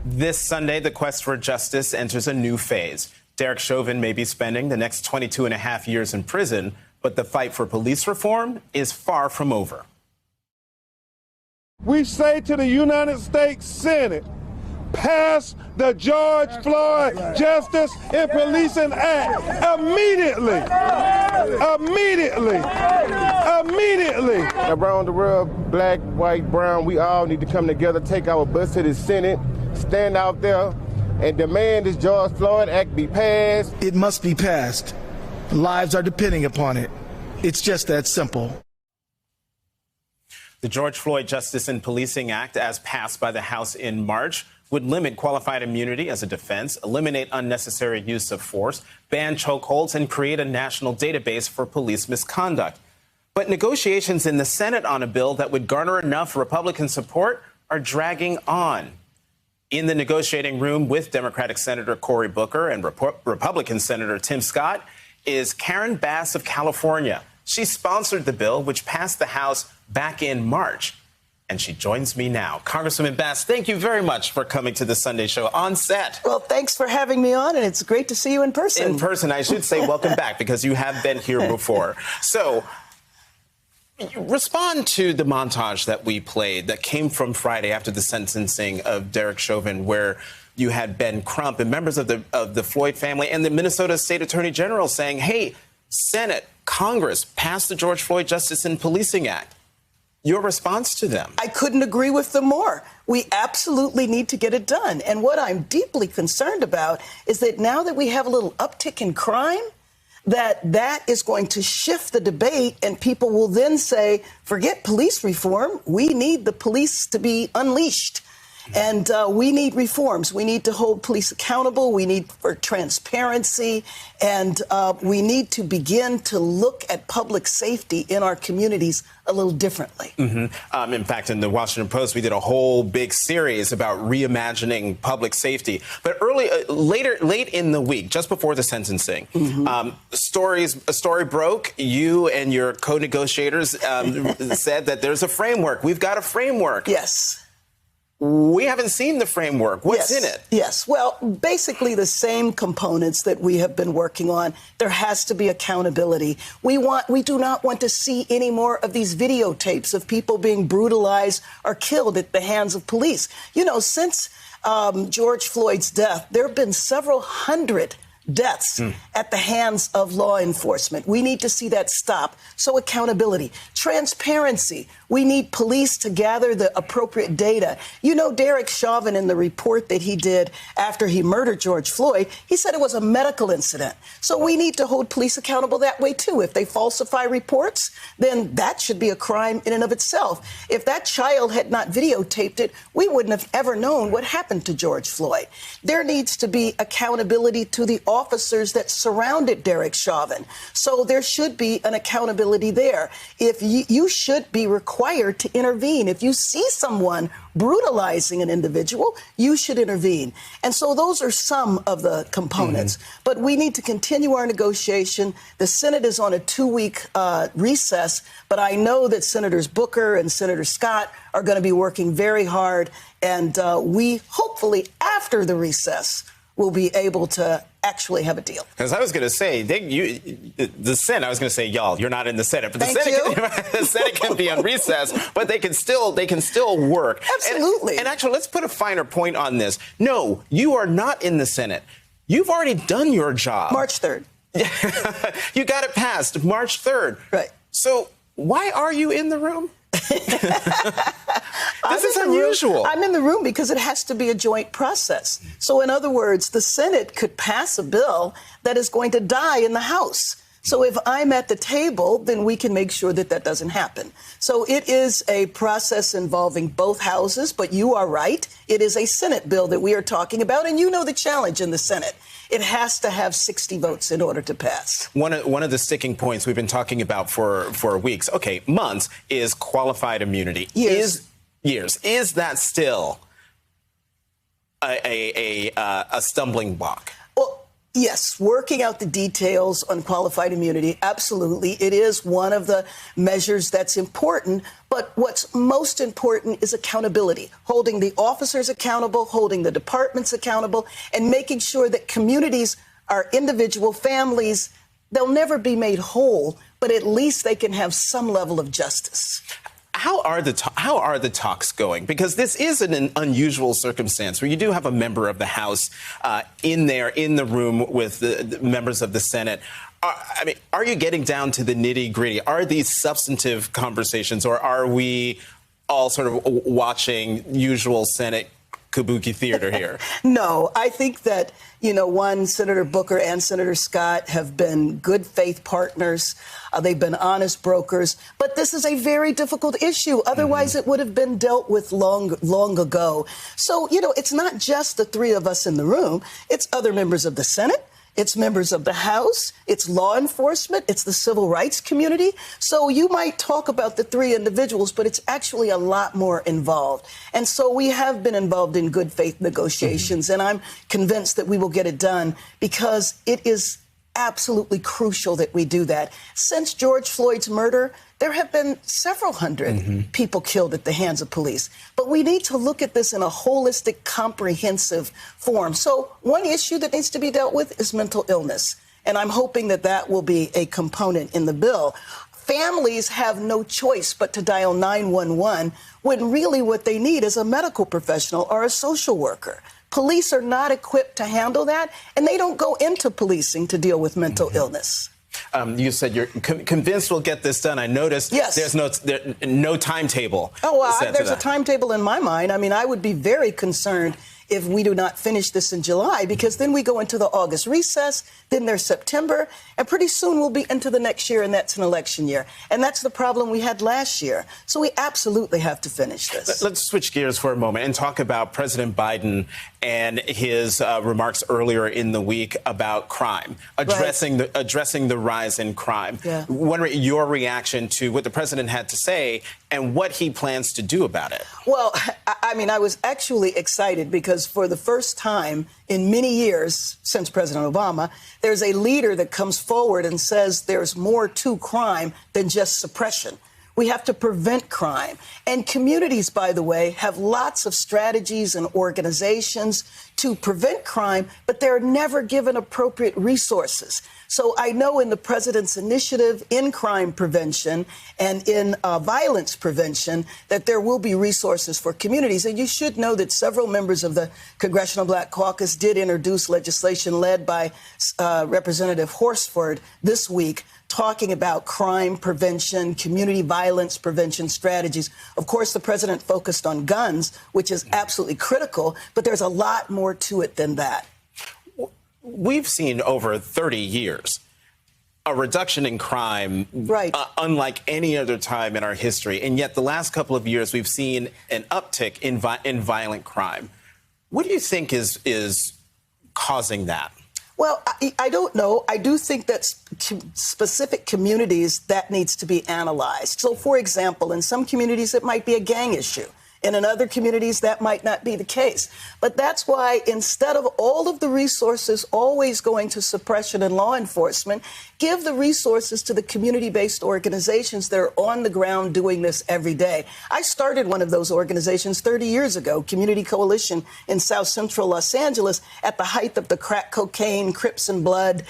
This Sunday, the quest for justice enters a new phase. Derek Chauvin may be spending the next 22 and a half years in prison, but the fight for police reform is far from over. We say to the United States Senate, pass the George Floyd Justice in Policing Act immediately. Immediately. Immediately. Around the world, black, white, brown, we all need to come together, take our bus to the Senate, stand out there, and demand this George Floyd Act be passed. It must be passed. Lives are depending upon it. It's just that simple. The George Floyd Justice in Policing Act, as passed by the House in March, would limit qualified immunity as a defense, eliminate unnecessary use of force, ban chokeholds, and create a national database for police misconduct. But negotiations in the Senate on a bill that would garner enough Republican support are dragging on. In the negotiating room with Democratic Senator Cory Booker and Republican Senator Tim Scott is Karen Bass of California. She sponsored the bill, which passed the House back in March. And she joins me now. Congresswoman Bass, thank you very much for coming to the Sunday Show on set. Well, thanks for having me on, and it's great to see you in person. In person, I should say welcome back, because you have been here before. So, respond to the montage that we played that came from Friday after the sentencing of Derek Chauvin, where you had Ben Crump and members of the Floyd family and the Minnesota State Attorney General saying, hey, Senate, Congress, pass the George Floyd Justice in Policing Act. Your response to them? I couldn't agree with them more. We absolutely need to get it done. And what I'm deeply concerned about is that now that we have a little uptick in crime, that is going to shift the debate, and people will then say, forget police reform. We need the police to be unleashed. And we need reforms. We need to hold police accountable. We need for transparency. And we need to begin to look at public safety in our communities a little differently. Mm-hmm. In fact, in the Washington Post, we did a whole big series about reimagining public safety. But late in the week, just before the sentencing, a story broke. You and your co-negotiators said that there's a framework. We've got a framework. Yes. We haven't seen the framework. What's in it? Yes. Well, basically the same components that we have been working on. There has to be accountability. We do not want to see any more of these videotapes of people being brutalized or killed at the hands of police. You know, since George Floyd's death, there have been several hundred deaths at the hands of law enforcement. We need to see that stop. So accountability, transparency. We need police to gather the appropriate data. You know, Derek Chauvin, in the report that he did after he murdered George Floyd, he said it was a medical incident. So we need to hold police accountable that way, too. If they falsify reports, then that should be a crime in and of itself. If that child had not videotaped it, we wouldn't have ever known what happened to George Floyd. There needs to be accountability to the officers that surrounded Derek Chauvin. So there should be an accountability there. If you should be required to intervene. If you see someone brutalizing an individual, you should intervene. And so those are some of the components. But we need to continue our negotiation. The Senate is on a 2-week recess, but I know that Senators Booker and Senator Scott are going to be working very hard. And we hopefully, after the recess, will be able to actually have a deal. Because I was going to say, the Senate, I was going to say, y'all, you're not in the Senate, but the Senate can be on recess, but they can still work. Absolutely. And actually, let's put a finer point on this. No, you are not in the Senate. You've already done your job. March 3rd. You got it passed March 3rd. Right. So why are you in the room? This is unusual. I'm in the room because it has to be a joint process. So in other words, the Senate could pass a bill that is going to die in the House. So if I'm at the table, then we can make sure that that doesn't happen. So it is a process involving both houses, but you are right. It is a Senate bill that we are talking about, and you know the challenge in the Senate. It has to have 60 votes in order to pass. One of the sticking points we've been talking about for weeks, months, is qualified immunity. Years. Is that still a stumbling block? Well, Yes, working out the details on qualified immunity, absolutely. It is one of the measures that's important. But what's most important is accountability, holding the officers accountable, holding the departments accountable, and making sure that communities, our individual families, they'll never be made whole, but at least they can have some level of justice. How are the talks going? Because this is an unusual circumstance where you do have a member of the House in the room with the members of the Senate. Are you getting down to the nitty-gritty? Are these substantive conversations, or are we all sort of watching usual Senate kabuki theater here? No, I think that, Senator Booker and Senator Scott have been good faith partners. They've been honest brokers. But this is a very difficult issue. Otherwise, it would have been dealt with long ago. So, it's not just the three of us in the room. It's other members of the Senate. It's members of the House, it's law enforcement, it's the civil rights community. So you might talk about the three individuals, but it's actually a lot more involved. And so we have been involved in good faith negotiations, and I'm convinced that we will get it done because it is absolutely crucial that we do that. Since George Floyd's murder, there have been several hundred people killed at the hands of police. But we need to look at this in a holistic, comprehensive form. So one issue that needs to be dealt with is mental illness. And I'm hoping that that will be a component in the bill. Families have no choice but to dial 911 when really what they need is a medical professional or a social worker. Police are not equipped to handle that, and they don't go into policing to deal with mental illness. You said you're convinced we'll get this done. I noticed there's no timetable. Oh, well, there's a timetable in my mind. I would be very concerned if we do not finish this in July, because then we go into the August recess, then there's September, and pretty soon we'll be into the next year, and that's an election year. And that's the problem we had last year. So we absolutely have to finish this. Let's switch gears for a moment and talk about President Biden and his remarks earlier in the week about crime, addressing the rise in crime. Wondering your reaction to what the president had to say and what he plans to do about it. Well, I was actually excited because for the first time in many years since President Obama, there's a leader that comes forward and says there's more to crime than just suppression. We have to prevent crime. And communities, by the way, have lots of strategies and organizations to prevent crime, but they're never given appropriate resources. So I know in the president's initiative in crime prevention and in violence prevention that there will be resources for communities. And you should know that several members of the Congressional Black Caucus did introduce legislation led by Representative Horsford this week, talking about crime prevention, community violence prevention strategies. Of course, the president focused on guns, which is absolutely critical, but there's a lot more to it than that. We've seen over 30 years a reduction in crime, unlike any other time in our history. And yet the last couple of years, we've seen an uptick in violent crime. What do you think is causing that? Well, I don't know. I do think that specific communities, that needs to be analyzed. So, for example, in some communities, it might be a gang issue. And in other communities, that might not be the case. But that's why instead of all of the resources always going to suppression and law enforcement, give the resources to the community-based organizations that are on the ground doing this every day. I started one of those organizations 30 years ago, Community Coalition in South Central Los Angeles, at the height of the crack cocaine, Crips and Blood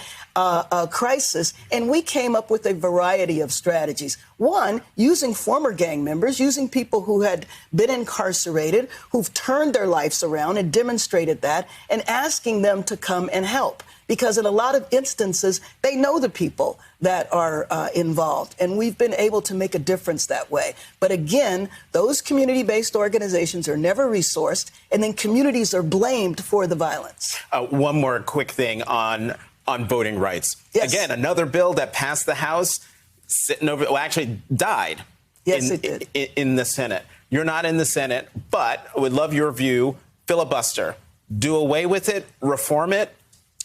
crisis. And we came up with a variety of strategies. One, using former gang members, using people who had been incarcerated, who've turned their lives around and demonstrated that, and asking them to come and help. Because in a lot of instances, they know the people that are involved. And we've been able to make a difference that way. But again, those community-based organizations are never resourced, and then communities are blamed for the violence. One more quick thing on voting rights. Yes. Again, another bill that passed the House, actually died in the Senate. You're not in the Senate, but I would love your view. Filibuster. Do away with it, reform it.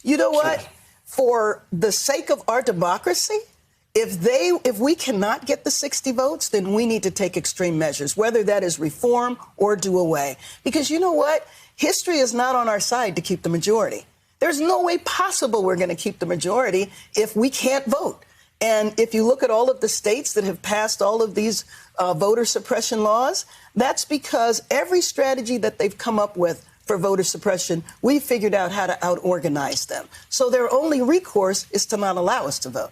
You know what? For the sake of our democracy, if we cannot get the 60 votes, then we need to take extreme measures, whether that is reform or do away. Because you know what? History is not on our side to keep the majority. There's no way possible we're going to keep the majority if we can't vote. And if you look at all of the states that have passed all of these voter suppression laws, that's because every strategy that they've come up with for voter suppression, we figured out how to out-organize them. So their only recourse is to not allow us to vote.